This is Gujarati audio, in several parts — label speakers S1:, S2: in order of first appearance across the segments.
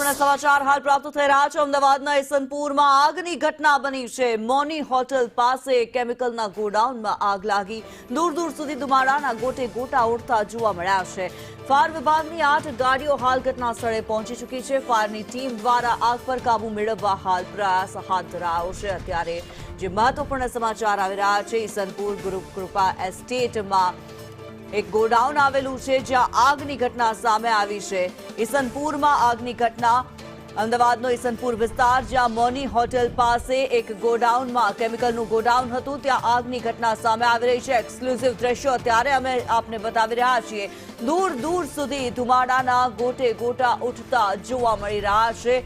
S1: મહત્વપૂર્ણ સમાચાર હાલ પ્રાપ્ત થઈ રહ્યા છે। અમદાવાદના ઈસનપુરમાં આગની ઘટના બની છે। મોની હોટેલ પાસે કેમિકલના ગોડાઉનમાં આગ લાગી। દૂર દૂર સુધી ધુમાડાના ગોટે ગોટા ઉડતા જોવા મળ્યા છે। ફાયર વિભાગની 8 ગાડીઓ હાલ ઘટના સ્થળે પહોંચી ચૂકી છે। ફાયરની ટીમ દ્વારા આગ પર કાબુ મેળવવા હાલ પ્રયાસ હાથ ધરાયો છે। અત્યારે જે મહત્વપૂર્ણ સમાચાર આવી રહ્યા છે, ઈસનપુર ગુરુકૃપા એસ્ટેટમાં એક ગોડાઉન આવેલું છે જ્યાં આગની ઘટના સામે આવી છે। ઈસનપુરમાં આગની ઘટના અમદાવાદનો ઈસનપુર વિસ્તાર જ્યાં મોની હોટેલ પાસે એક ગોડાઉનમાં કેમિકલનું ગોડાઉન હતું ત્યાં આગની ઘટના સામે આવી રહી છે। એક્સક્લુઝિવ દ્રશ્યો અત્યારે અમે આપને બતાવી રહ્યા છીએ। દૂર દૂર સુધી ધુમાડાના ગોટે ગોટા ઉઠતા જોવા મળી રહ્યા છે।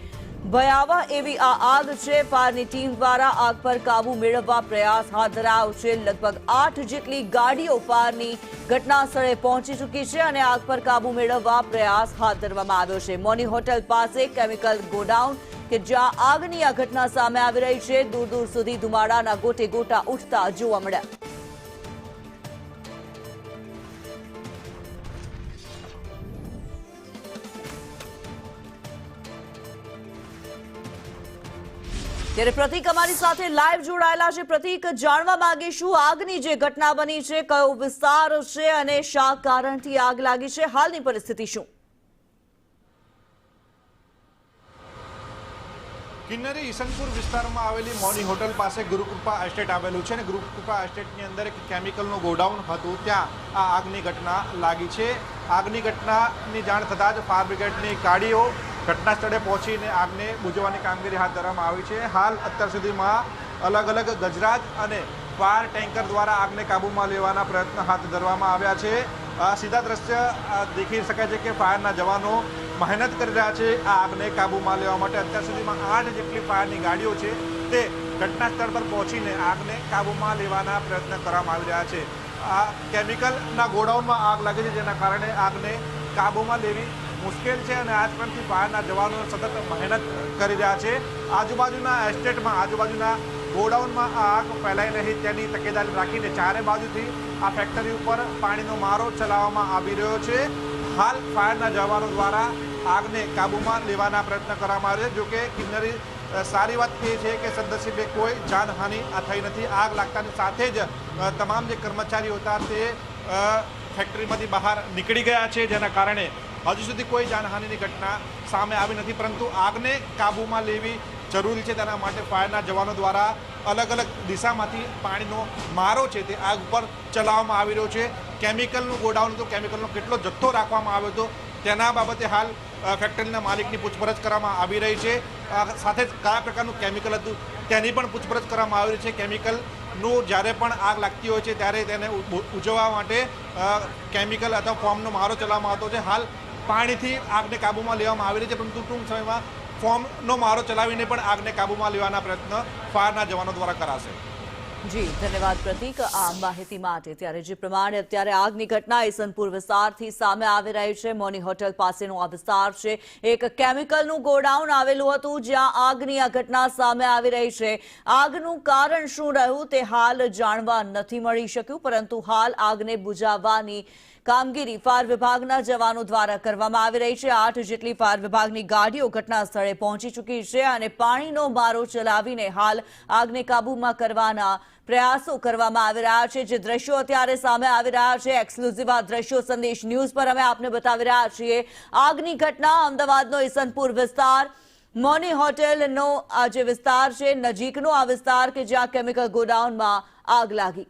S1: ભયાવહ એવી આ આગ છે। ફાયરની ટીમ દ્વારા આગ પર કાબુ મેળવવા પ્રયાસ હાથ ધરાયો છે। લગભગ 8 જેટલી ગાડીઓ ફાયરની ઘટના સ્થળે પહોંચી ચૂકી છે અને આગ પર કાબુ મેળવવા પ્રયાસ હાથ ધરવામાં આવ્યો છે। મોની હોટેલ પાસે કેમિકલ ગોડાઉન કે જ્યાં આગની આ ઘટના સામે આવી રહી છે। દૂર દૂર સુધી ધુમાડાના ગોટે ગોટા ઉઠતા જોવા મળ્યા। ત્યારે પ્રતિક અમારી સાથે લાઈવ જોડાયેલા છે। પ્રતિક, જાણવા માંગીશું આગની જે ઘટના બની છે, કયો વિસ્તાર છે અને શા કારણથી આગ લાગી છે, હાલની પરિસ્થિતિ શું?
S2: કિન્નરી ઈસનપુર વિસ્તારમાં આવેલી મોની હોટલ પાસે ગુરુકૃપા એસ્ટેટ આવેલું છે અને ગુરુકૃપા એસ્ટેટની અંદર એક કેમિકલનું ગોડાઉન હતું, ત્યાં આ આગની ઘટના લાગી છે। આગની ઘટનાની જાણ થતાં જ ફાયર બ્રિગેડની ગાડીઓ ઘટના સ્થળે પહોંચીને આગને બુઝાવવાની કામગીરી હાથ ધરવામાં આવી છે। હાલ અત્યાર સુધીમાં અલગ અલગ ગજરાજ અને ફાયર ટેન્કર દ્વારા આગને કાબૂમાં લેવાના પ્રયત્ન હાથ ધરવામાં આવ્યા છે। સીધા દ્રશ્ય દેખી શકાય છે કે ફાયરના જવાનો મહેનત કરી રહ્યા છે આ આગને કાબૂમાં લેવા માટે। અત્યાર સુધીમાં 8 જેટલી ફાયરની ગાડીઓ છે તે ઘટના સ્થળ પર પહોંચીને આગને કાબૂમાં લેવાના પ્રયત્ન કરવામાં આવી રહ્યા છે। આ કેમિકલના ગોડાઉનમાં આગ લાગી છે, જેના કારણે આગને કાબૂમાં લેવી મુશ્કેલ છે અને આજ પરથી ફાયરના જવાનો સતત મહેનત કરી રહ્યા છે। આજુબાજુના એસ્ટેટમાં આજુબાજુના ગોડાઉનમાં આગ ફેલાઈ નહીં તેની તકેદારી રાખીને ચારે બાજુથી આ ફેક્ટરી ઉપર પાણીનો મારો ચલાવવામાં આવી રહ્યો છે। હાલ ફાયરના જવાનો દ્વારા આગને કાબૂમાં લેવાના પ્રયત્ન કરવામાં આવે છે। જોકે કિન્નરી સારી વાત એ છે કે સદનસીબે કોઈ જાનહાનિ થઈ નથી। આગ લાગતાની સાથે જ તમામ જે કર્મચારીઓ હતા તે ફેક્ટરીમાંથી બહાર નીકળી ગયા છે, જેના કારણે હજુ સુધી કોઈ જાનહાનિની ઘટના સામે આવી નથી, પરંતુ આગને કાબૂમાં લેવી જરૂરી છે। તેના માટે ફાયરના જવાનો દ્વારા અલગ અલગ દિશામાંથી પાણીનો મારો છે તે આગ ઉપર ચલાવવામાં આવી રહ્યો છે। કેમિકલનું ગોડાઉન હતું, કેમિકલનો કેટલો જથ્થો રાખવામાં આવ્યો હતો તેના બાબતે હાલ ફેક્ટરીના માલિકની પૂછપરછ કરવામાં આવી રહી છે। સાથે જ કયા પ્રકારનું કેમિકલ હતું તેની પણ પૂછપરછ કરવામાં આવી રહી છે। કેમિકલનું જ્યારે પણ આગ લાગતી હોય છે ત્યારે તેને ઉજવવા માટે કેમિકલ અથવા ફોર્મનો મારો ચલાવવામાં આવતો છે। હાલ પાણીથી આગને કાબૂમાં લેવામાં આવી રહી છે, પરંતુ ટૂંક સમયમાં ફોર્મનો મારો ચલાવીને પણ આગને કાબૂમાં લેવાના પ્રયત્ન ફાયરના જવાનો દ્વારા કરાશે।
S1: જી ધન્યવાદ પ્રતિક આ માહિતી માટે। ત્યારે જે પ્રમાણે અત્યારે આગની ઘટના ઈસનપુર વિસ્તારથી સામે આવી રહી છે। મોની હોટેલ પાસેનો આ વિસ્તાર છે, એક કેમિકલનું ગોડાઉન આવેલું હતું જ્યાં આગની આ ઘટના સામે આવી રહી છે। આગનું કારણ શું રહ્યું તે હાલ જાણવા નથી મળી શક્યું, પરંતુ હાલ આગને બુઝાવવાની કામગીરી ફાયર વિભાગના જવાનો દ્વારા કરવામાં આવી રહી છે। 8 જેટલી ફાયર વિભાગની ગાડીઓ ઘટના સ્થળે પહોંચી ચૂકી છે અને પાણીનો મારો ચલાવીને હાલ આગને કાબૂમાં કરવાના પ્રયાસો કરવામાં આવી રહ્યા છે। જે દ્રશ્યો અત્યારે સામે આવી રહ્યા છે, એક્સક્લુઝિવ આ દ્રશ્યો સંદેશ ન્યૂઝ પર અમે આપને બતાવી રહ્યા છીએ। આગની ઘટના અમદાવાદનો ઈસનપુર વિસ્તાર મોની હોટેલનો આ જે વિસ્તાર છે, નજીકનો આ વિસ્તાર કે જ્યાં કેમિકલ ગોડાઉનમાં આગ લાગી।